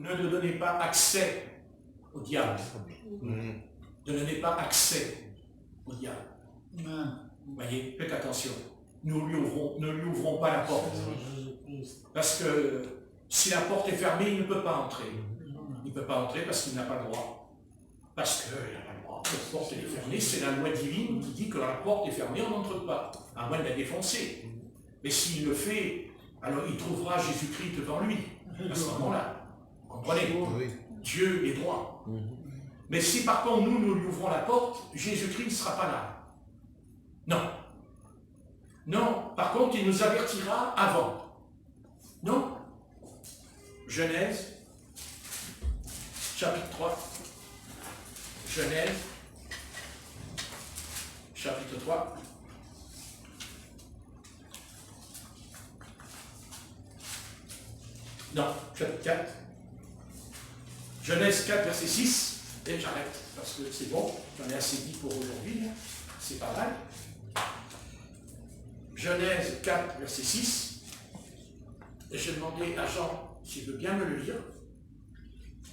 ne donnez pas accès au diable. Ne donnez pas accès au diable. Vous voyez, faites attention. Ne lui ouvrons pas la porte. Parce que si la porte est fermée, il ne peut pas entrer. Il ne peut pas entrer parce qu'il n'a pas le droit. Parce qu'il n'a pas le droit. La porte est fermée, c'est la loi divine qui dit que la porte est fermée, on n'entre pas. À moins de la défoncer. Mais s'il le fait, alors il trouvera Jésus-Christ devant lui. À ce moment-là. Vous comprenez? Dieu est droit. Mais si par contre nous lui ouvrons la porte, Jésus-Christ ne sera pas là. Non. Non. Par contre, il nous avertira avant. Non. Genèse, chapitre 3. Genèse, chapitre 3. Non, chapitre 4. Genèse 4, verset 6. Et j'arrête, parce que c'est bon, j'en ai assez dit pour aujourd'hui. C'est pas mal. Genèse 4, verset 6. Et je demandais à Jean s'il veut bien me le lire.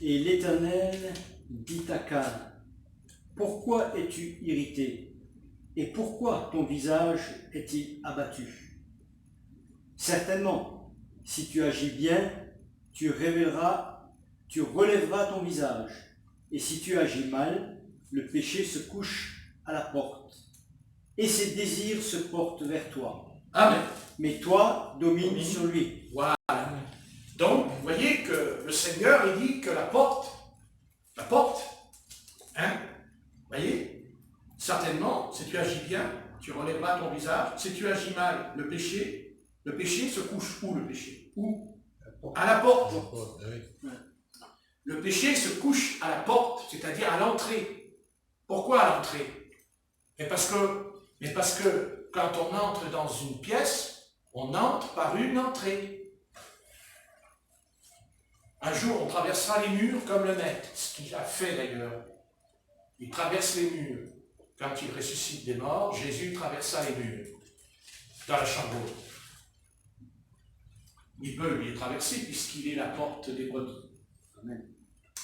Et l'Éternel dit à Caïn, pourquoi es-tu irrité? Et pourquoi ton visage est-il abattu? Certainement, si tu agis bien, tu relèveras ton visage. Et si tu agis mal, le péché se couche à la porte. Et ses désirs se portent vers toi. Amen. Mais toi, domine sur lui. Voilà. Donc, vous voyez que le Seigneur, il dit que la porte, hein, vous voyez, certainement, si tu agis bien, tu relèveras ton visage. Si tu agis mal, le péché se couche où, le péché? Où? À la porte. Le péché se couche à la porte, c'est-à-dire à l'entrée. Pourquoi à l'entrée? Mais parce que quand on entre dans une pièce, on entre par une entrée. Un jour, on traversera les murs comme le Maître, ce qu'il a fait d'ailleurs. Il traverse les murs. Quand il ressuscite des morts, Jésus traversa les murs dans la chambre haute. Il peut les traverser puisqu'il est la porte des brebis. Amen.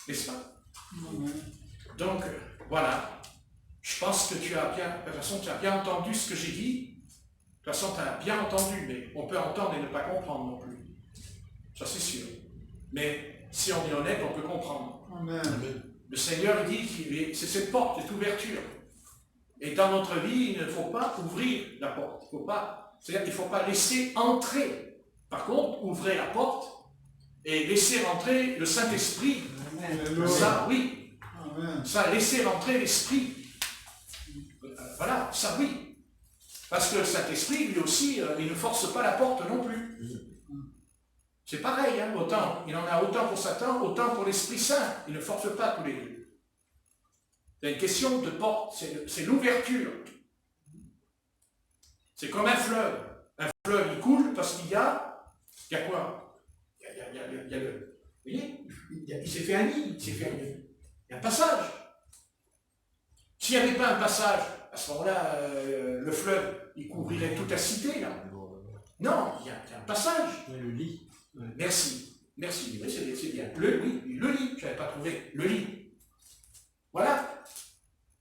N'est-ce pas? Donc, voilà. Je pense que tu as bien, de toute façon, tu as bien entendu ce que j'ai dit. De toute façon, tu as bien entendu, mais on peut entendre et ne pas comprendre non plus. Ça, c'est sûr. Mais si on est honnête, on peut comprendre. Amen. Le Seigneur dit qu'il c'est cette porte, cette ouverture. Et dans notre vie, il ne faut pas ouvrir la porte. C'est-à-dire qu'il ne faut pas laisser entrer. Par contre, ouvrez la porte et laissez rentrer le Saint-Esprit. Amen. Ça, oui. Amen. Ça, laissez rentrer l'Esprit. Voilà, ça, oui. Parce que le Saint-Esprit, lui aussi, il ne force pas la porte non plus. C'est pareil, hein, autant. Il en a autant pour Satan, autant pour l'Esprit Saint. Il ne force pas tous les deux. C'est une question de porte, c'est l'ouverture. C'est comme un fleuve. Un fleuve, il coule parce qu'il y a quoi? Il y a le... Vous voyez, il s'est fait un lit, il y a un passage. S'il n'y avait pas un passage, à ce moment-là, le fleuve, il couvrirait toute la cité, là. Non, il y a un passage. Le lit. Merci, oui, c'est bien. Le lit, je n'avais pas trouvé. Le lit. Voilà.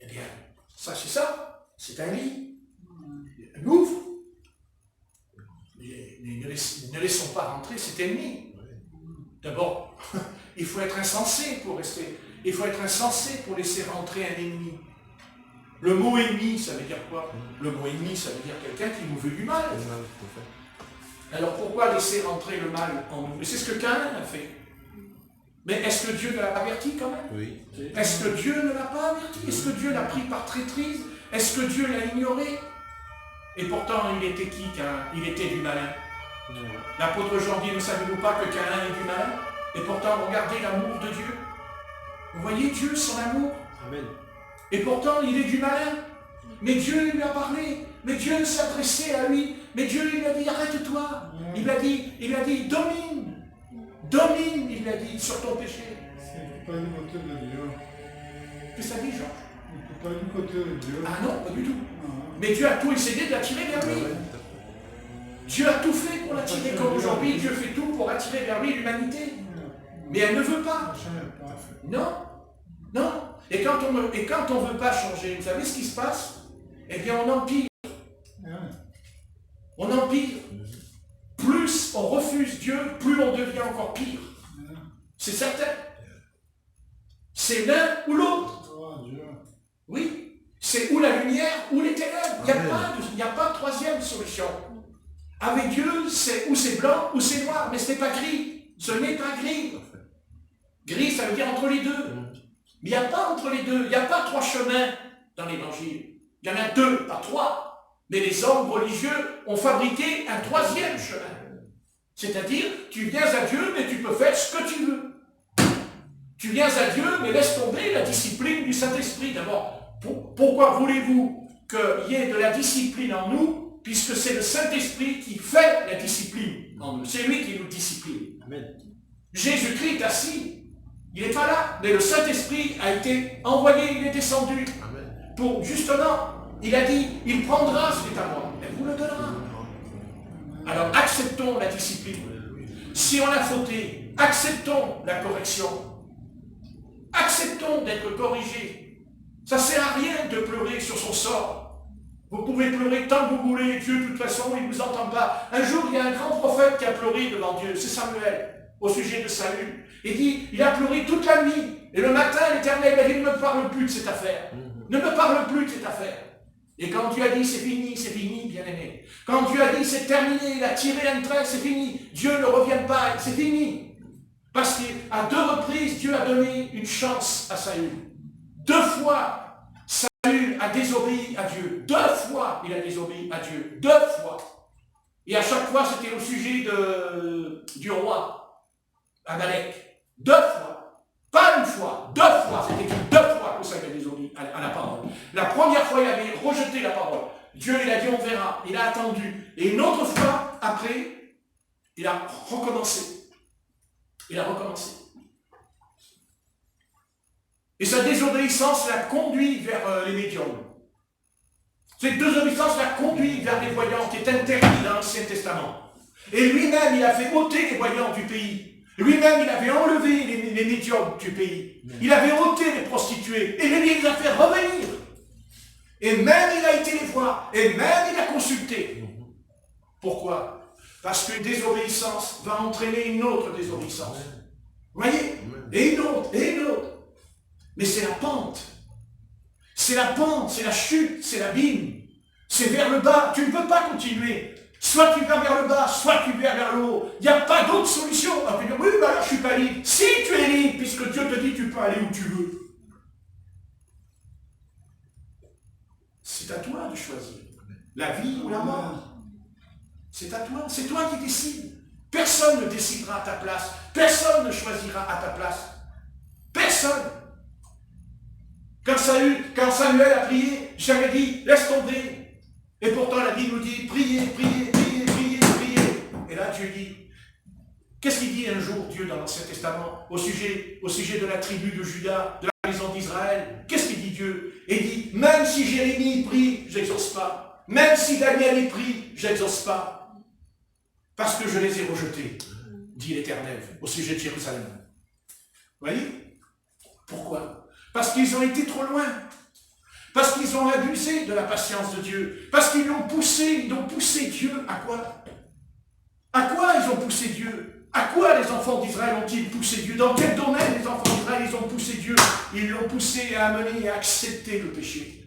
Eh bien, ça, c'est un lit. On ouvre. Ne laissons pas rentrer cet ennemi. D'abord, il faut être insensé pour rester. Il faut être insensé pour laisser rentrer un ennemi. Le mot ennemi, ça veut dire quoi? Le mot ennemi, ça veut dire quelqu'un qui nous veut du mal. Alors pourquoi laisser rentrer le mal en nous? Et c'est ce que Caïn a fait. Mais est-ce que Dieu ne l'a pas averti quand même? Oui. Est-ce que Dieu ne l'a pas averti? Est-ce que Dieu l'a pris par traîtrise? Est-ce que Dieu l'a ignoré? Et pourtant, il était qui, Caïn? Il était du malin. L'apôtre Jean dit, ne savez-vous pas que Caïn est du malin? Et pourtant, regardez l'amour de Dieu. Vous voyez Dieu, son amour? Amen. Et pourtant, il est du malin. Mais Dieu lui a parlé. Mais Dieu s'adressait à lui. Mais Dieu lui a dit, arrête-toi. Il lui a dit, domine, il lui a dit, sur ton péché. Il ne peut pas du côté de Dieu. Qu'est-ce que ça dit, Georges? Il ne peut pas du côté de Dieu. Ah non, pas du tout. Ah. Mais Dieu a tout essayé de l'attirer vers lui. Dieu a tout fait pour l'attirer, comme aujourd'hui, Dieu fait tout pour attirer vers lui l'humanité. Mais elle ne veut pas. Ça change pas. Non, non. Et quand on ne veut pas changer, vous savez ce qui se passe? Eh bien, on empire. Hein? On empire. Plus on refuse Dieu, plus on devient encore pire. C'est certain. C'est l'un ou l'autre. Oh Dieu. Oui. C'est ou la lumière ou les ténèbres. Il n'y a pas de troisième solution. Avec Dieu, c'est ou c'est blanc ou c'est noir, mais ce n'est pas gris. Ce n'est pas gris. Gris, ça veut dire entre les deux. Mais il n'y a pas entre les deux. Il n'y a pas trois chemins dans l'évangile. Il y en a deux, pas trois. Mais les hommes religieux ont fabriqué un troisième chemin. C'est-à-dire, tu viens à Dieu, mais tu peux faire ce que tu veux. Tu viens à Dieu, mais laisse tomber la discipline du Saint-Esprit. D'abord, pourquoi voulez-vous qu'il y ait de la discipline en nous, puisque c'est le Saint-Esprit qui fait la discipline en nous. C'est lui qui nous discipline. Amen. Jésus-Christ est assis. Il n'est pas là, mais le Saint-Esprit a été envoyé, il est descendu. Amen. Pour justement, il a dit, il prendra ce qui est à moi, et vous le donnera. Alors acceptons la discipline. Si on a fauté, acceptons la correction. Acceptons d'être corrigés. Ça ne sert à rien de pleurer sur son sort. Vous pouvez pleurer tant que vous voulez, Dieu de toute façon, il ne vous entend pas. Un jour, il y a un grand prophète qui a pleuré devant Dieu, c'est Samuel, au sujet de Saül. Il dit, il a pleuré toute la nuit. Et le matin, l'Éternel a dit, ne me parle plus de cette affaire. Ne me parle plus de cette affaire. Et quand Dieu a dit, c'est fini, bien-aimé. Quand Dieu a dit, c'est terminé, il a tiré un trait, c'est fini. Dieu ne revient pas, c'est fini. Parce qu'à 2 reprises, Dieu a donné une chance à Saül. 2 fois, Saül a désobéi à Dieu. 2 fois, il a désobéi à Dieu. 2 fois. Et à chaque fois, c'était au sujet du roi, Amalek. 2 fois. Pas une fois, 2 fois. C'était 2 fois que Saül a désobéi à la parole. La première fois, il avait rejeté la parole. Dieu, il a dit, on verra. Il a attendu. Et une autre fois, après, il a recommencé. Il a recommencé. Et sa désobéissance l'a conduit vers les médiums. Cette désobéissance l'a conduit vers les voyants qui est interdit dans l'Ancien Testament. Et lui-même, il a fait ôter les voyants du pays. Lui-même, il avait enlevé les médiums du pays. Il avait ôté les prostituées. Et il les a fait revenir. Et même il a été les voir. Et même il a consulté. Pourquoi? Parce qu'une désobéissance va entraîner une autre désobéissance. Vous voyez? Et une autre, et une autre. Mais c'est la pente. C'est la pente, c'est la chute, c'est l'abîme. C'est vers le bas. Tu ne peux pas continuer. Soit tu vas vers le bas, soit tu vas vers le haut. Il n'y a pas d'autre solution. On peut dire, oui, bah là, je ne suis pas libre. Si tu es libre, puisque Dieu te dit, tu peux aller où tu veux. C'est à toi de choisir. La vie ou la mort. C'est à toi. C'est toi qui décides. Personne ne décidera à ta place. Personne ne choisira à ta place. Personne. Quand Samuel a prié, j'avais dit, laisse tomber. Et pourtant la Bible nous dit, priez, priez, priez, priez, priez. Et là Dieu dit, qu'est-ce qu'il dit un jour Dieu dans l'Ancien Testament au sujet de la tribu de Juda, de la maison d'Israël? Qu'est-ce qu'il dit Dieu? Il dit, même si Jérémie prie, je n'exauce pas. Même si Daniel prie, je n'exauce pas. Parce que je les ai rejetés, dit l'Éternel, au sujet de Jérusalem. Vous voyez? Pourquoi? Parce qu'ils ont été trop loin. Parce qu'ils ont abusé de la patience de Dieu. Parce qu'ils l'ont poussé, ils ont poussé Dieu à quoi? À quoi ils ont poussé Dieu? À quoi les enfants d'Israël ont-ils poussé Dieu? Dans quel domaine les enfants d'Israël ils ont poussé Dieu? Ils l'ont poussé à amener et à accepter le péché.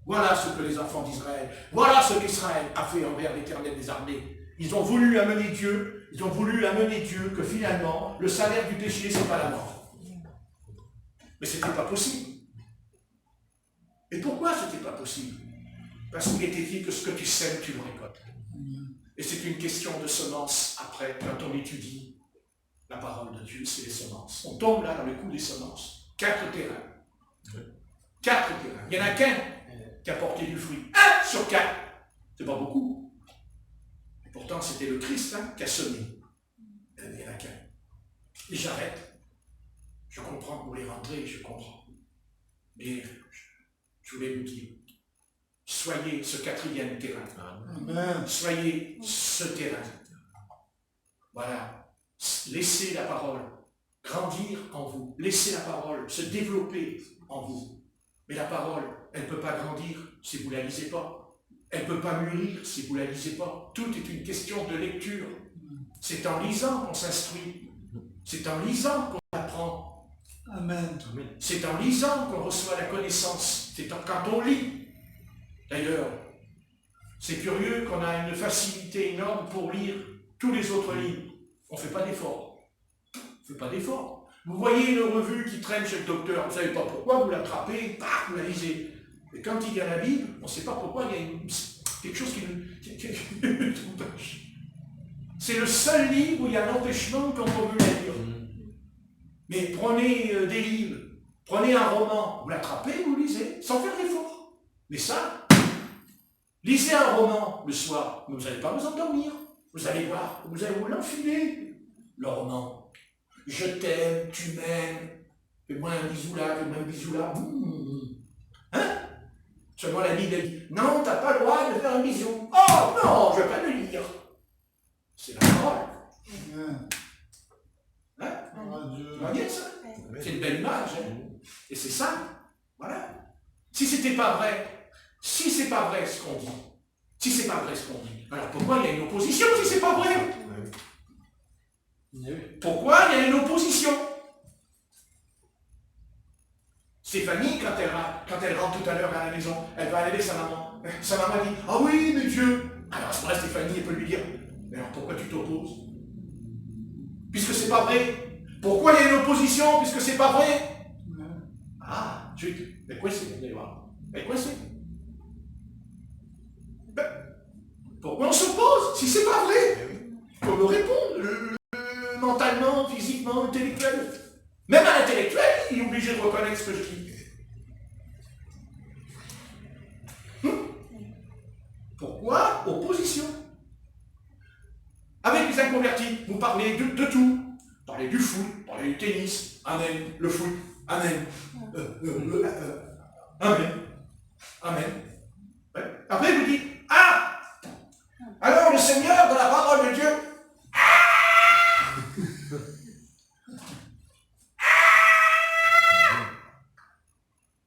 Voilà ce que les enfants d'Israël, voilà ce qu'Israël a fait envers l'Éternel des armées. Ils ont voulu amener Dieu, que finalement, le salaire du péché, c'est pas la mort. Mais ce n'était pas possible. Et pourquoi ce n'était pas possible? Parce qu'il était dit que ce que tu sèmes, tu le récoltes. Et c'est une question de semences après, quand on étudie la parole de Dieu, c'est les semences. On tombe là dans le coup des semences. 4 terrains. 4 terrains. Il n'y en a qu'un qui a porté du fruit. 1 sur 4. C'est pas beaucoup. Et pourtant, c'était le Christ qui a semé. Il n'y en a qu'un. Et j'arrête. Je comprends que vous voulez rentrer, je comprends. Mais je voulais vous dire, soyez ce 4e terrain. Amen. Soyez ce terrain. Voilà. Laissez la parole grandir en vous. Laissez la parole se développer en vous. Mais la parole, elle ne peut pas grandir si vous ne la lisez pas. Elle ne peut pas mûrir si vous ne la lisez pas. Tout est une question de lecture. C'est en lisant qu'on s'instruit. C'est en lisant qu'on apprend. Amen. C'est en lisant qu'on reçoit la connaissance. C'est quand on lit. D'ailleurs, c'est curieux qu'on a une facilité énorme pour lire tous les autres livres. On ne fait pas d'effort. On ne fait pas d'effort. Vous voyez une revue qui traîne chez le docteur, vous ne savez pas pourquoi, vous l'attrapez, vous la lisez. Et quand il y a la Bible, on ne sait pas pourquoi, il y a quelque chose qui nous empêche. C'est le seul livre où il y a un empêchement quand on veut la lire. Mais prenez des livres, prenez un roman, vous l'attrapez, vous lisez, sans faire d'effort. Mais ça, lisez un roman le soir, mais vous n'allez pas vous endormir. Vous allez voir, vous allez vous l'enfiler, le roman. Je t'aime, tu m'aimes, fais-moi un bisou là, fais-moi un bisou là. Hein? Seulement la Bible dit, non, t'as pas le droit de faire un bisou. Oh non, je ne vais pas le lire. C'est la parole. Hein? Tu vois bien ça? C'est une belle image. Hein? Et c'est ça. Voilà. Si c'était pas vrai, si c'est pas vrai ce qu'on dit, si c'est pas vrai ce qu'on dit, alors pourquoi il y a une opposition si c'est pas vrai? Pourquoi il y a une opposition? Stéphanie, quand elle rentre tout à l'heure à la maison, elle va aller sa maman. Sa maman dit, ah oui, mais Dieu. Alors à ce moment-là, Stéphanie, elle peut lui dire, mais alors pourquoi tu t'opposes? Puisque c'est pas vrai. Pourquoi il y a une opposition puisque c'est pas vrai? Ah, mais quoi c'est? Vous allez voir. Mais quoi c'est? Pourquoi on s'oppose si c'est pas vrai? Il faut me répondre. Mentalement, physiquement, intellectuel. Même à l'intellectuel, il est obligé de reconnaître ce que je dis. Pourquoi opposition? Avec les inconvertis, vous parlez de tout. Vous parlez du foot, vous parlez du tennis. Amen. Le foot. Amen. Amen. Amen. Ouais. Après, vous dites, ah! Alors le Seigneur, dans la parole de Dieu,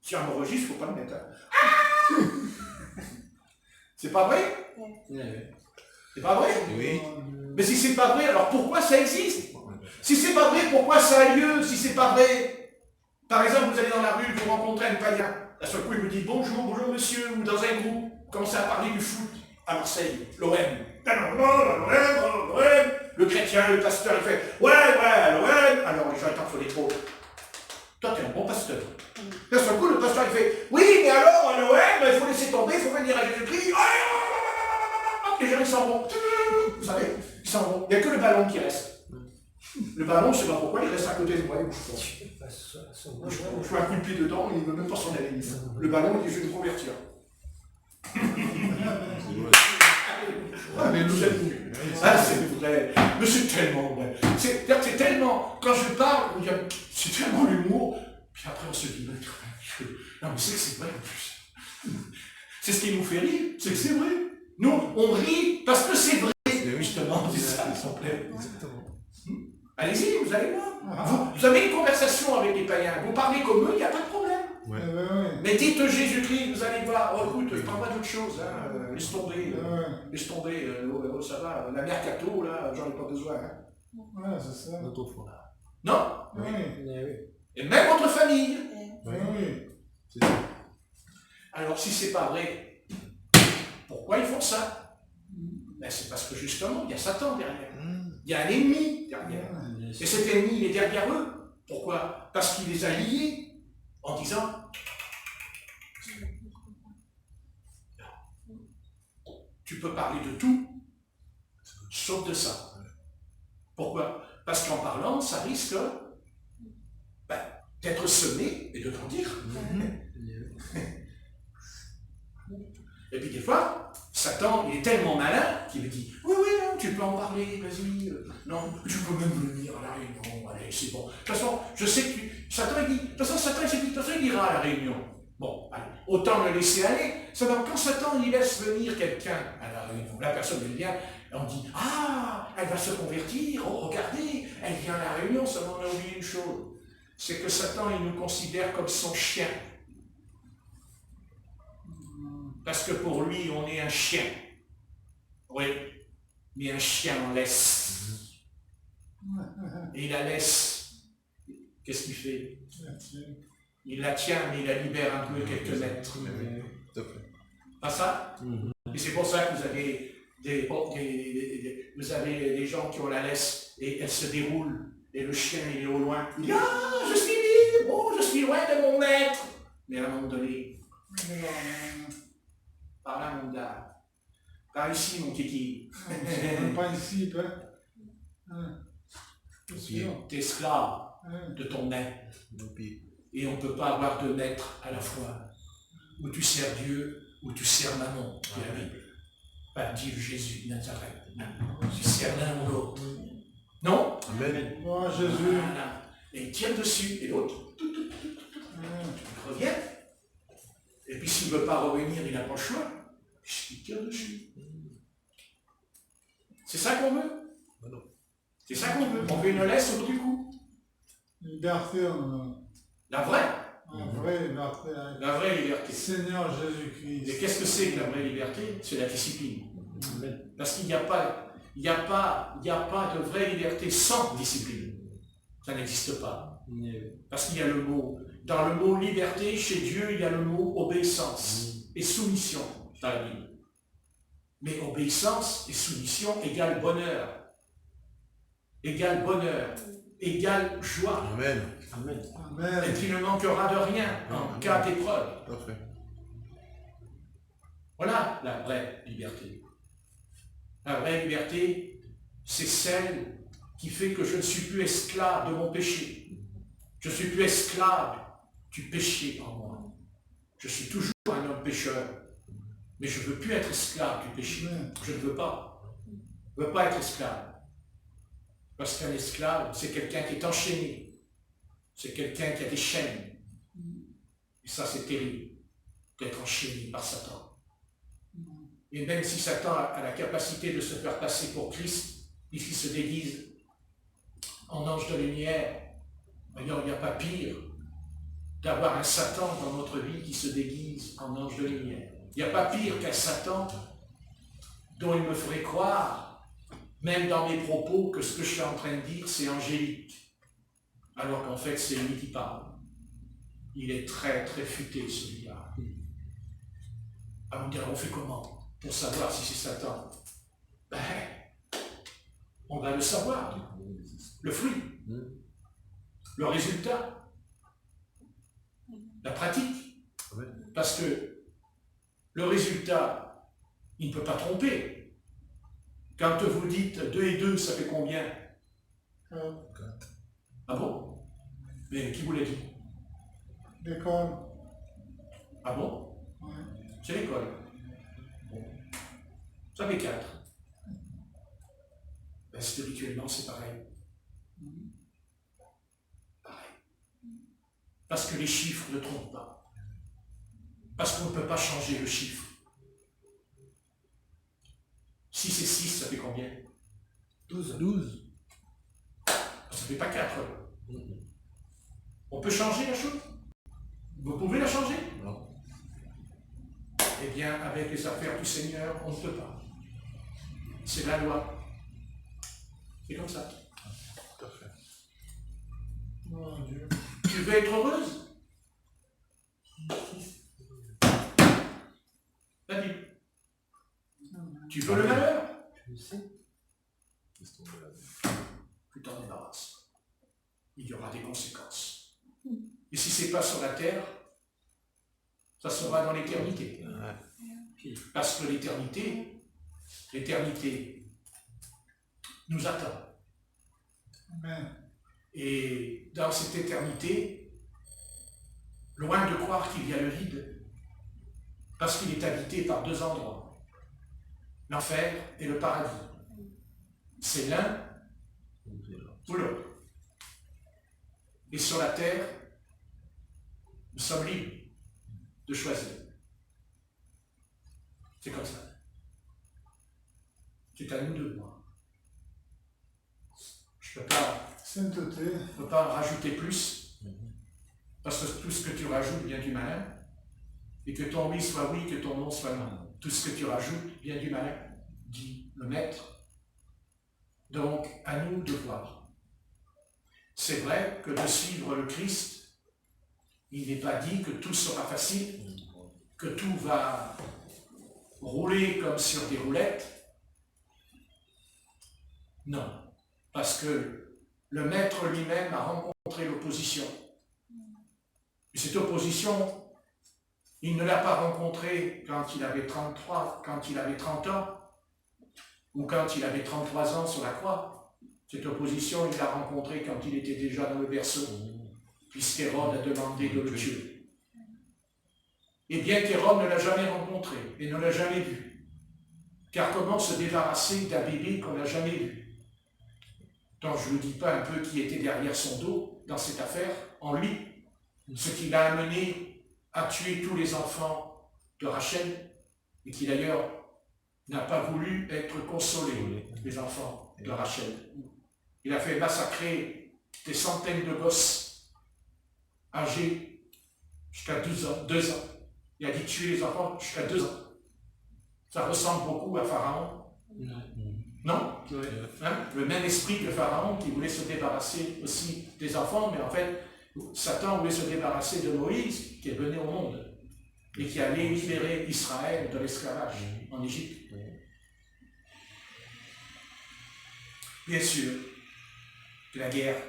si on enregistre, il ne faut pas le mettre. C'est pas vrai? C'est pas vrai? Oui. Mais si c'est pas vrai, alors pourquoi ça existe? Si c'est pas vrai, pourquoi ça a lieu? Si c'est pas vrai, par exemple, vous allez dans la rue, vous rencontrez un païen. À ce coup, il vous dit bonjour, bonjour monsieur, ou dans un groupe, vous commencez à parler du foot à Marseille, l'OM. Le chrétien, le pasteur, il fait ouais, l'OM. Alors les gens, attends, il faut les trop. Toi, tu es un bon pasteur. D'un seul coup, le pasteur, il fait oui, mais alors, à l'OM, il faut laisser tomber, il faut venir à Jésus-Christ. Les gens, ils s'en vont. Vous savez, ils s'en vont. Il n'y a que le ballon qui reste. Le ballon, je ne sais pas pourquoi, il reste à côté de moi. Je fais un coup de pied dedans, il ne veut même pas s'en aller. Le ballon, il dit je vais me convertir. Ah, c'est vrai. Mais c'est tellement vrai. C'est tellement, quand je parle, c'est tellement l'humour. Puis après, on se dit, non, mais c'est vrai en plus. C'est ce qui nous fait rire, c'est que c'est vrai. Nous, on rit parce que c'est vrai. Justement, c'est ça, ils sont pleins. Allez-y, vous allez voir. Vous avez une conversation avec les païens, vous parlez comme eux, il n'y a pas de problème. Ouais. Mais dites Jésus-Christ, vous allez voir, oh écoute, je parle pas d'autre chose, hein. Laisse tomber, ça va, la mère Cato, là, j'en ai pas besoin. Hein. Ouais, c'est ça. Notre foi. Non? Oui. Et même votre famille. Oui. C'est ça. Alors si c'est pas vrai, pourquoi ils font ça? Ben, c'est parce que justement, il y a Satan derrière. Il y a un ennemi derrière. Et cet ennemi, il est derrière eux. Pourquoi? Parce qu'il les a liés en disant tu peux parler de tout, sauf de ça. Pourquoi? Parce qu'en parlant, ça risque d'être semé et de grandir. Et puis des fois, Satan, il est tellement malin qu'il me dit oui, non, tu peux en parler, vas-y, non, tu peux même venir à la réunion, allez, c'est bon. De toute façon, je sais que Satan, il dit, de toute façon, Satan, il s'est dit, de toute façon, il ira à la réunion. Bon, allez, autant le laisser aller. Seulement, quand Satan, il laisse venir quelqu'un à la réunion, la personne, elle vient, Et on dit, ah, elle va se convertir, oh, regardez, elle vient à la réunion, seulement on a oublié une chose. C'est que Satan, il nous considère comme son chien. Parce que pour lui, on est un chien. Oui, mais un chien en laisse. Et la laisse, qu'est-ce qu'il fait? Il la tient, mais il la libère un peu quelques mètres. Pas ça? Et c'est pour ça que vous avez des gens qui ont la laisse et elle se déroule. Et le chien, il est au loin. Il dit, ah, je suis libre, oh, je suis loin de mon maître. Mais à un moment donné, par là, mon gars. Par ici, mon kiki. Pas ici, Tu es esclave de ton maître. Et on ne peut pas avoir deux maîtres à la fois. Ou tu sers Dieu, ou tu sers Mammon, dit la Bible. Pas dit Jésus, Nazareth. Tu sers l'un ou l'autre. Non? Amen. Oh, Jésus. Voilà. Et il tire dessus, et l'autre revient. Et puis s'il ne veut pas revenir, il n'a pas le choix. Il tire dessus. C'est ça qu'on veut? C'est ça qu'on veut. On veut une laisse au bout du cou. Liberté, La vraie. la vraie liberté. La vraie liberté. Seigneur Jésus-Christ. Et qu'est-ce que c'est que la vraie liberté? C'est la discipline. Parce qu'il n'y a pas de vraie liberté sans discipline. Ça n'existe pas. Parce qu'il y a le mot. Dans le mot liberté, chez Dieu, il y a le mot obéissance et soumission dans la Bible. Mais obéissance et soumission égale bonheur. Égale bonheur. Égale joie. Amen. Amen. Et tu ne manqueras de rien en cas d'épreuve. Voilà la vraie liberté. La vraie liberté, c'est celle qui fait que je ne suis plus esclave de mon péché. Je ne suis plus esclave du péché en moi. Je suis toujours un homme pécheur. Mais je ne veux plus être esclave du péché. Je ne veux pas. Je ne veux pas être esclave. Parce qu'un esclave, c'est quelqu'un qui est enchaîné. C'est quelqu'un qui a des chaînes. Et ça, c'est terrible, d'être enchaîné par Satan. Et même si Satan a la capacité de se faire passer pour Christ, puisqu'il se déguise en ange de lumière, d'ailleurs, il n'y a pas pire d'avoir un Satan dans notre vie qui se déguise en ange de lumière. Il n'y a pas pire qu'un Satan dont il me ferait croire, même dans mes propos, que ce que je suis en train de dire, c'est angélique. Alors qu'en fait, c'est lui qui parle. Il est très, très futé, celui-là. Alors on dirait, on fait comment pour savoir si c'est Satan? Ben, on va le savoir. Le fruit. Le résultat. La pratique. Parce que le résultat, il ne peut pas tromper. Quand vous dites 2 et 2, ça fait combien? Ah bon? Mais qui vous l'a dit? L'école. Ah bon? Ouais. C'est l'école. Bon. Ça fait 4. Ben, spirituellement, c'est pareil. Pareil. Parce que les chiffres ne trompent pas. Parce qu'on ne peut pas changer le chiffre. 6 et 6, ça fait combien? 12. Ça ne fait pas 4. On peut changer la chose? Vous pouvez la changer? Non. Eh bien, avec les affaires du Seigneur, on ne peut pas. C'est la loi. C'est comme ça. Tout à fait. Oh, Dieu. Tu veux être heureuse? La Bible. Tu veux le malheur? Tu t'en débarrasses. Il y aura des conséquences. Et si ce n'est pas sur la terre, ça sera dans l'éternité. Parce que l'éternité nous attend. Amen. Et dans cette éternité, loin de croire qu'il y a le vide, parce qu'il est habité par 2 endroits, l'enfer et le paradis. C'est l'un ou l'autre. Et sur la terre, nous sommes libres de choisir. C'est comme ça. C'est à nous de voir. Je ne peux pas Sainteté. ne pas en rajouter plus, parce que tout ce que tu rajoutes vient du malin, et que ton oui soit oui, que ton non soit non. Tout ce que tu rajoutes vient du malin, dit le maître. Donc, à nous de voir. C'est vrai que de suivre le Christ, il n'est pas dit que tout sera facile, que tout va rouler comme sur des roulettes. Non, parce que le maître lui-même a rencontré l'opposition. Et cette opposition, il ne l'a pas rencontrée quand il avait 33, quand il avait 30 ans, ou quand il avait 33 ans sur la croix. Cette opposition, il l'a rencontrée quand il était déjà dans le berceau, puisqu'Hérode a demandé de le tuer. Et bien qu'Hérode ne l'a jamais rencontré et ne l'a jamais vu. Car comment se débarrasser d'un bébé qu'on n'a jamais vu? Donc je ne vous dis pas un peu qui était derrière son dos dans cette affaire, en lui, ce qui l'a amené à tuer tous les enfants de Rachel, et qui d'ailleurs n'a pas voulu être consolé, les enfants de Rachel. Il a fait massacrer des centaines de gosses âgés jusqu'à 2 ans. Il a dit tuer les enfants jusqu'à 2 ans. Ça ressemble beaucoup à Pharaon. Non? Hein? Le même esprit que Pharaon qui voulait se débarrasser aussi des enfants, mais en fait, Satan voulait se débarrasser de Moïse qui est venu au monde et qui allait libérer Israël de l'esclavage en Égypte. Bien sûr, de la guerre.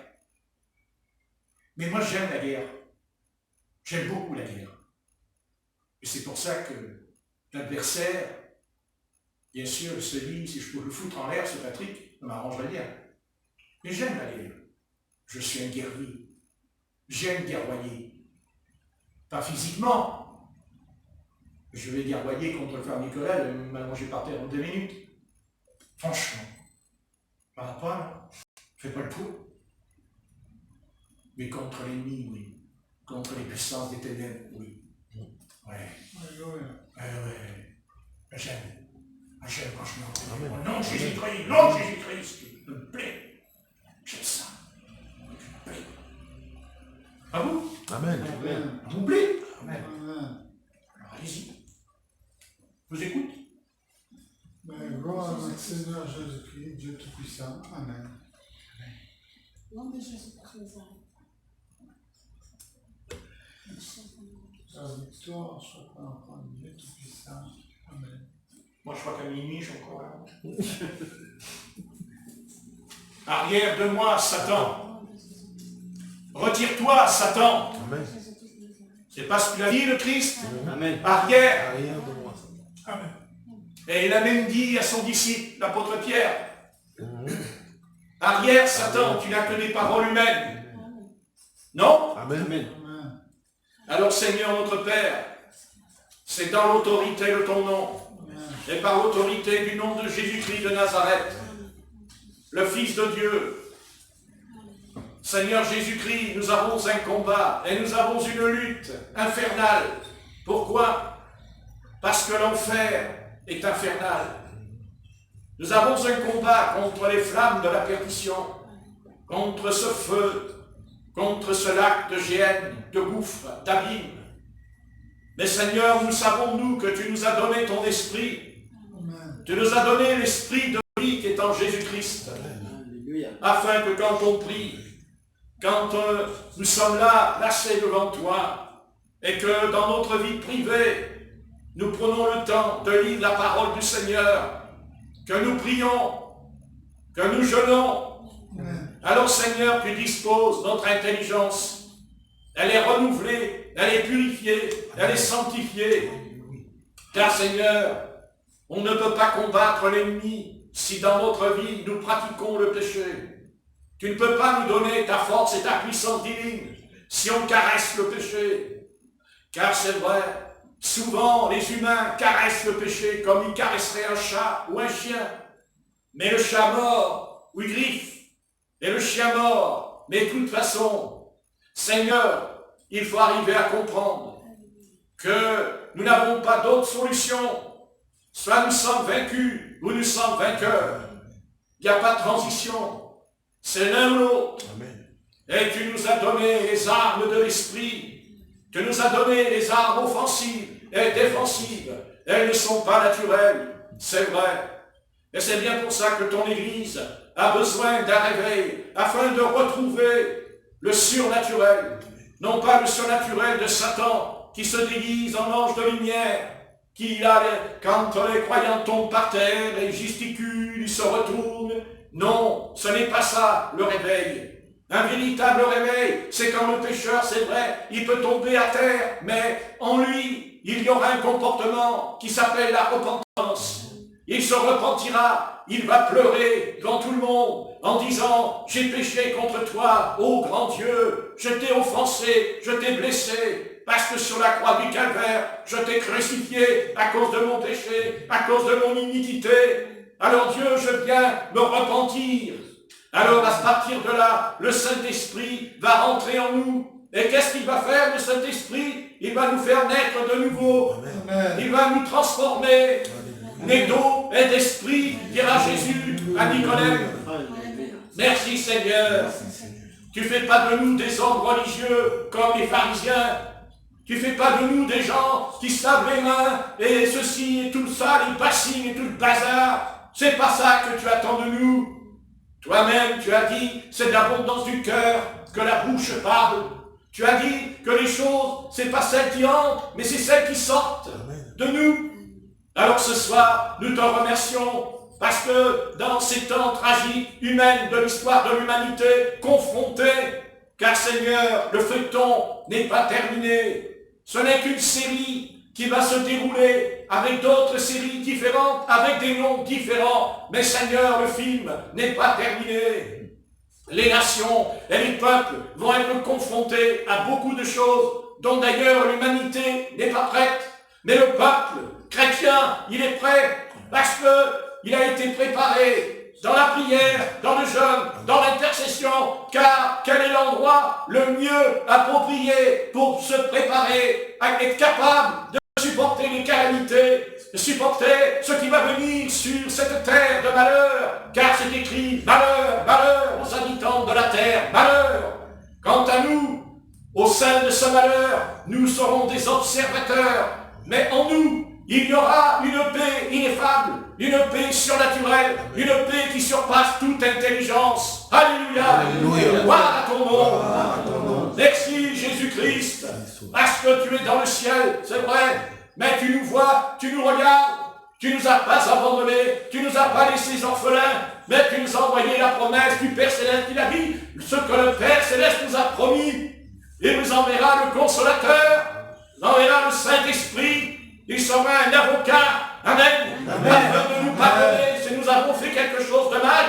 Mais moi j'aime la guerre. J'aime beaucoup la guerre. Et c'est pour ça que l'adversaire, bien sûr, se dit, si je peux le foutre en l'air, ce Patrick, ça m'arrangerait bien. Mais j'aime la guerre. Je suis un guerrier. J'aime guerroyer. Pas physiquement. Je vais guerroyer contre le frère Nicolas, il m'a allongé par terre en 2 minutes. Franchement. Pas là. Fais pas le pot. Mais contre l'ennemi, oui. Contre les puissances des ténèbres, oui. Ouais. J'aime. J'aime quand je me rends. Non, Jésus-Christ, non, Jésus-Christ, il me plaît. J'aime ça. Il me plaît. À vous? Amen. Amen. Vous plaît? Amen. Amen. Alors allez-y. Je vous écoute. Mais gloire à notre Seigneur Jésus-Christ, Dieu Tout-Puissant. Amen. Nom de Jésus-Christ. La victoire soit par l'enfant de Dieu Tout-Puissant. Amen. Moi, je crois qu'à minuit, je suis encore là. Arrière de moi, Satan. Retire-toi, Satan. Amen. C'est pas ce qu'il a dit, le Christ. Amen. Arrière. Arrière de moi. Amen. Et il a même dit à son disciple, l'apôtre Pierre, arrière, Satan, tu n'as que des paroles humaines. Non? Amen. Amen. Amen. Alors, Seigneur notre Père, c'est dans l'autorité de ton nom, et par l'autorité du nom de Jésus-Christ de Nazareth, le Fils de Dieu. Seigneur Jésus-Christ, nous avons un combat et nous avons une lutte infernale. Pourquoi? Parce que l'enfer est infernal. Nous avons un combat contre les flammes de la perdition, contre ce feu, contre ce lac de géhenne, de gouffre, d'abîme. Mais Seigneur, nous savons, nous, que tu nous as donné ton esprit. Amen. Tu nous as donné l'esprit de vie qui est en Jésus-Christ. Alléluia. Afin que quand on prie, quand nous sommes là, placés devant toi, et que dans notre vie privée, nous prenons le temps de lire la parole du Seigneur, que nous prions, que nous jeûnons, Amen. alors Seigneur, tu disposes notre intelligence. Elle est renouvelée, elle est purifiée, elle est sanctifiée. Car Seigneur, on ne peut pas combattre l'ennemi si dans notre vie nous pratiquons le péché. Tu ne peux pas nous donner ta force et ta puissance divine si on caresse le péché. Car c'est vrai, souvent les humains caressent le péché comme ils caresseraient un chat ou un chien. Mais le chat mort, ou il griffe, et le chien mort, mais de toute façon, Seigneur, il faut arriver à comprendre que nous n'avons pas d'autre solution. Soit nous sommes vaincus, où nous sommes vainqueurs. Il n'y a pas de transition. C'est l'un ou l'autre. Et tu nous as donné les armes de l'esprit. Tu nous as donné les armes offensives et défensives. Elles ne sont pas naturelles. C'est vrai. Et c'est bien pour ça que ton Église a besoin d'un réveil afin de retrouver le surnaturel. Non pas le surnaturel de Satan qui se déguise en ange de lumière, quand les croyants tombent par terre, ils gesticulent, ils se retournent. Non, ce n'est pas ça le réveil. Un véritable réveil, c'est quand le pécheur, c'est vrai, il peut tomber à terre, mais en lui, il y aura un comportement qui s'appelle la repentance. Il se repentira, il va pleurer devant tout le monde en disant « J'ai péché contre toi, ô grand Dieu, je t'ai offensé, je t'ai blessé, parce que sur la croix du calvaire, je t'ai crucifié à cause de mon péché, à cause de mon iniquité. Alors Dieu, je viens me repentir. » Alors à partir de là, le Saint-Esprit va rentrer en nous. Et qu'est-ce qu'il va faire, le Saint-Esprit? Il va nous faire naître de nouveau. Amen. Il va nous transformer. Né d'eau et d'esprit, dira Jésus à Nicodème. Merci Seigneur. Tu ne fais pas de nous des hommes religieux comme les pharisiens. Tu ne fais pas de nous des gens qui savent les mains et ceci et tout ça, les bassines et tout le bazar. C'est pas ça que tu attends de nous. Toi-même, tu as dit, c'est de l'abondance du cœur que la bouche parle. Tu as dit que les choses, c'est pas celles qui entrent, mais c'est celles qui sortent de nous. Alors ce soir, nous te remercions parce que dans ces temps tragiques, humains de l'histoire de l'humanité, confrontés, car Seigneur, le feuilleton n'est pas terminé. Ce n'est qu'une série qui va se dérouler avec d'autres séries différentes, avec des noms différents. Mais Seigneur, le film n'est pas terminé. Les nations et les peuples vont être confrontés à beaucoup de choses dont d'ailleurs l'humanité n'est pas prête. Mais le peuple chrétien, il est prêt parce qu'il a été préparé dans la prière, dans le jeûne, dans l'intercession, car quel est l'endroit le mieux approprié pour se préparer à être capable de supporter les calamités, de supporter ce qui va venir sur cette terre de malheur, car c'est écrit malheur, malheur aux habitants de la terre, malheur. Quant à nous, au sein de ce malheur, nous serons des observateurs, mais en nous, il y aura une paix ineffable, une paix surnaturelle, une paix qui surpasse toute intelligence. Alléluia. Gloire à ton nom. Merci Jésus-Christ, parce que tu es dans le ciel, c'est vrai, mais tu nous vois, tu nous regardes, tu nous as pas abandonnés, tu nous as pas laissés orphelins, mais tu nous as envoyé la promesse du Père Céleste. Il a dit ce que le Père Céleste nous a promis. Il nous enverra le Consolateur, il enverra le Saint-Esprit. Il sera un avocat, amen, afin de nous pardonner si nous avons fait quelque chose de mal.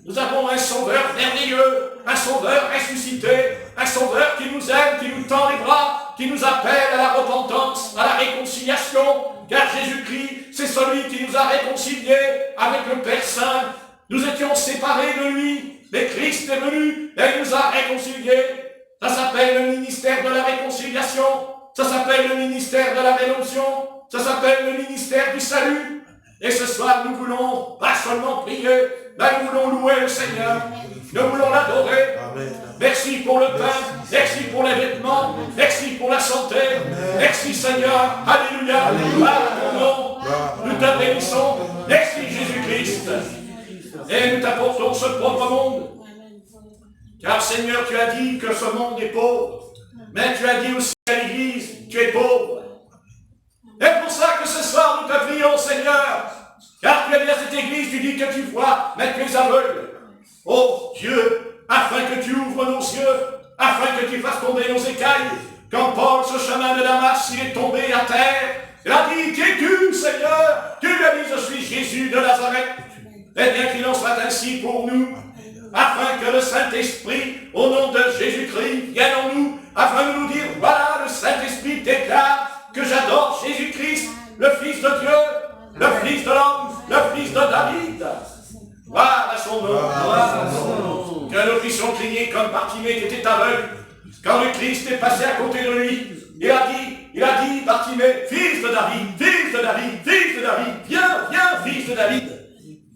Nous avons un sauveur merveilleux, un sauveur ressuscité, un sauveur qui nous aime, qui nous tend les bras, qui nous appelle à la repentance, à la réconciliation, car Jésus-Christ, c'est celui qui nous a réconciliés avec le Père Saint. Nous étions séparés de lui, mais Christ est venu et il nous a réconciliés. Ça s'appelle le ministère de la réconciliation, ça s'appelle le ministère de la rédemption, ça s'appelle le ministère du salut. Et ce soir, nous voulons pas seulement prier, mais nous voulons louer le Seigneur. Nous voulons l'adorer. Merci pour le pain, merci pour les vêtements, merci pour la santé. Merci Seigneur. Alléluia. Gloire à ton nom. Nous te bénissons. Merci Jésus-Christ. Et nous t'apportons ce pauvre monde. Car Seigneur, tu as dit que ce monde est pauvre. Mais tu as dit aussi à l'Église, tu es pauvre. Et pour ça que ce soir nous te prions, Seigneur, car tu as dit à cette église, tu dis que tu vois, mais tu es aveugle. Oh Dieu, afin que tu ouvres nos yeux, afin que tu fasses tomber nos écailles. Quand Paul, ce chemin de Damas, il est tombé à terre, il a dit, qui es-tu, Seigneur? Tu lui as dit, je suis Jésus de Nazareth. Eh bien qu'il en soit ainsi pour nous, afin que le Saint-Esprit, au nom de Jésus-Christ, vienne en nous, afin de nous dire, voilà, le Saint-Esprit déclare que j'adore Jésus-Christ, le Fils de Dieu, le Fils de l'homme, le Fils de David. Gloire à son nom. Que nous puissions crier comme Bartimée qui était aveugle. Quand le Christ est passé à côté de lui, il a dit, Bartimée, Fils de David, Fils de David, Fils de David, viens, viens, Fils de David.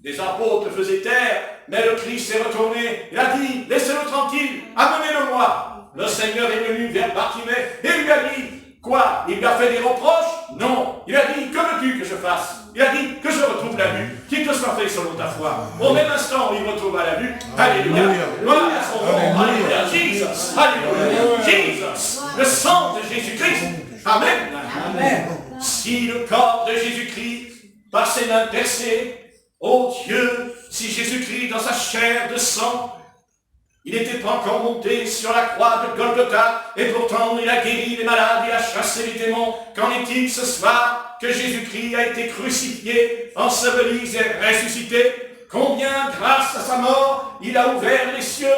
Les apôtres le faisaient taire, mais le Christ s'est retourné. Il a dit, laissez-le tranquille, amenez-le-moi. Le Seigneur est venu vers Bartimée et il lui a dit, quoi? Il lui a fait des reproches? Non. Il a dit, que veux-tu que je fasse? Il a dit, que je retrouve la vue. Qu'il te soit fait selon ta foi. Au même instant, il retrouva la vue. Alléluia. Gloire à son nom. Alléluia. Jesus. Alléluia. Jesus. Le sang de Jésus-Christ. Amen. Amen. Si le corps de Jésus-Christ, par ses mains percées, oh Dieu, si Jésus-Christ, dans sa chair de sang, il n'était pas encore monté sur la croix de Golgotha, et pourtant il a guéri les malades, il a chassé les démons. Qu'en est-il ce soir que Jésus-Christ a été crucifié, enseveli et ressuscité? Combien, grâce à sa mort, il a ouvert les cieux,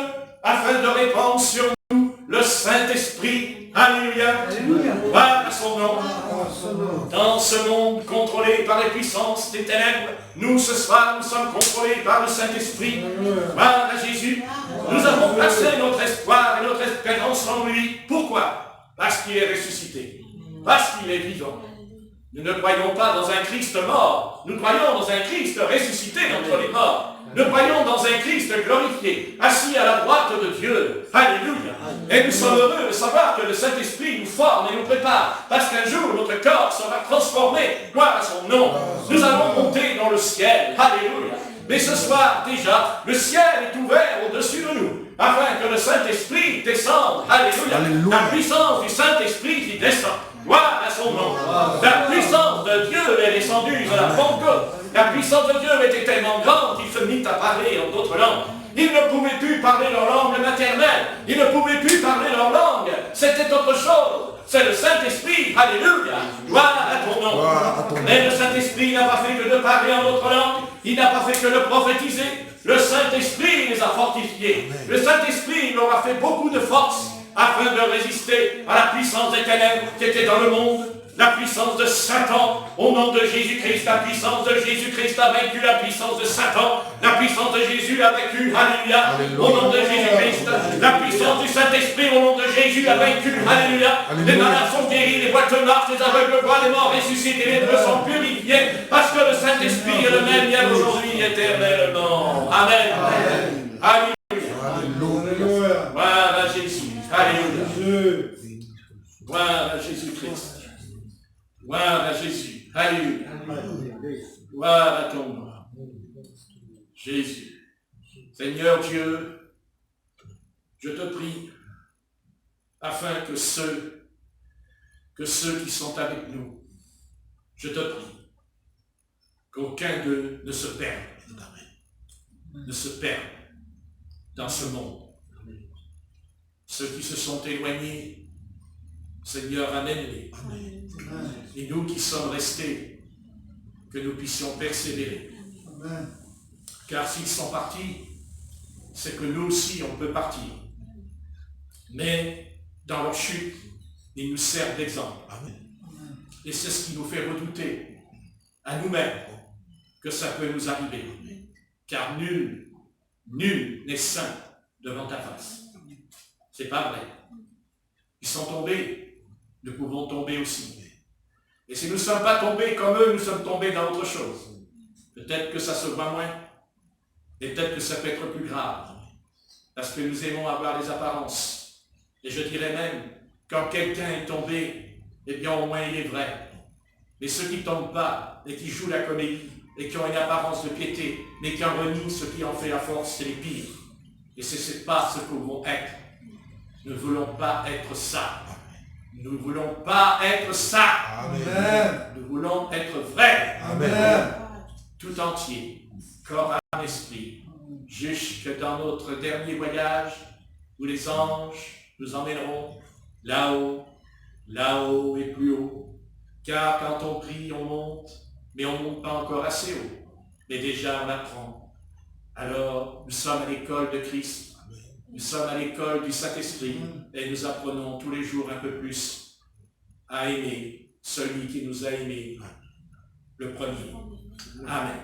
afin de répandre sur nous le Saint-Esprit. Alléluia. Gloire à son nom. Dans ce monde contrôlé par les puissances des ténèbres, nous ce soir, nous sommes contrôlés par le Saint-Esprit. Gloire à Jésus. Nous avons placé notre espoir et notre espérance en lui. Pourquoi? Parce qu'il est ressuscité. Parce qu'il est vivant. Nous ne croyons pas dans un Christ mort. Nous croyons dans un Christ ressuscité d'entre les morts. Nous croyons dans un Christ glorifié, assis à la droite de Dieu. Alléluia. Et nous sommes heureux de savoir que le Saint-Esprit nous forme et nous prépare, parce qu'un jour, notre corps sera transformé. Gloire à son nom. Nous allons monter dans le ciel. Alléluia. Mais ce soir, déjà, le ciel est ouvert au-dessus de nous, afin que le Saint-Esprit descende. Alléluia. La puissance du Saint-Esprit qui descend. Gloire à son nom. La puissance de Dieu est descendue à la Pentecôte. La puissance de Dieu était tellement grande qu'il se mit à parler en d'autres langues. Ils ne pouvaient plus parler leur langue maternelle. Ils ne pouvaient plus parler leur langue. C'était autre chose. C'est le Saint-Esprit. Alléluia. Gloire à ton nom. Mais le Saint-Esprit n'a pas fait que de parler en d'autres langues. Il n'a pas fait que de prophétiser. Le Saint-Esprit les a fortifiés. Le Saint-Esprit leur a fait beaucoup de force afin de résister à la puissance des ténèbres qui était dans le monde. La puissance de Satan, au nom de Jésus-Christ, la puissance de Jésus-Christ a vaincu la puissance de Satan, la puissance de Jésus a vaincu, alléluia, au nom de Jésus-Christ, la puissance du Saint-Esprit, au nom de Jésus a vaincu, alléluia, les malades sont guéris, les boîtes marchent, les aveugles voient, les morts ressuscitent, les lépreux sont purifiés, parce que le Saint-Esprit est le même hier, aujourd'hui, éternellement. Amen. Alléluia. Gloire à Jésus. Alléluia. Gloire à Jésus-Christ. Gloire à Jésus. Alléluia. Gloire à ton nom. Jésus. Seigneur Dieu, je te prie, afin que ceux qui sont avec nous, je te prie, qu'aucun d'eux ne se perde, dans ce monde. Ceux qui se sont éloignés, Seigneur, amène-les. Et nous qui sommes restés, que nous puissions persévérer. Car s'ils sont partis, c'est que nous aussi on peut partir. Mais dans leur chute, ils nous servent d'exemple. Et c'est ce qui nous fait redouter à nous-mêmes que ça peut nous arriver. Car nul n'est saint devant ta face. C'est pas vrai. Ils sont tombés, nous pouvons tomber aussi. Et si nous ne sommes pas tombés comme eux, nous sommes tombés dans autre chose. Peut-être que ça se voit moins, et peut-être que ça peut être plus grave, parce que nous aimons avoir les apparences. Et je dirais même, quand quelqu'un est tombé, eh bien au moins il est vrai. Mais ceux qui ne tombent pas, et qui jouent la comédie, et qui ont une apparence de piété, mais qui en renient ce qui en fait la force, c'est les pires. Et ce n'est pas ce que nous voulons être. Nous ne voulons pas être ça. Nous ne voulons pas être ça. Amen. Nous voulons être vrais. Amen. Tout entier, corps, âme, esprit, jusque dans notre dernier voyage, où les anges nous emmèneront là-haut, là-haut et plus haut. Car quand on prie, on monte, mais on ne monte pas encore assez haut. Mais déjà on apprend. Alors, nous sommes à l'école de Christ. Nous sommes à l'école du Saint-Esprit et nous apprenons tous les jours un peu plus à aimer celui qui nous a aimés le premier. Amen.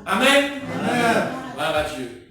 Amen. Amen. Gloire à Dieu.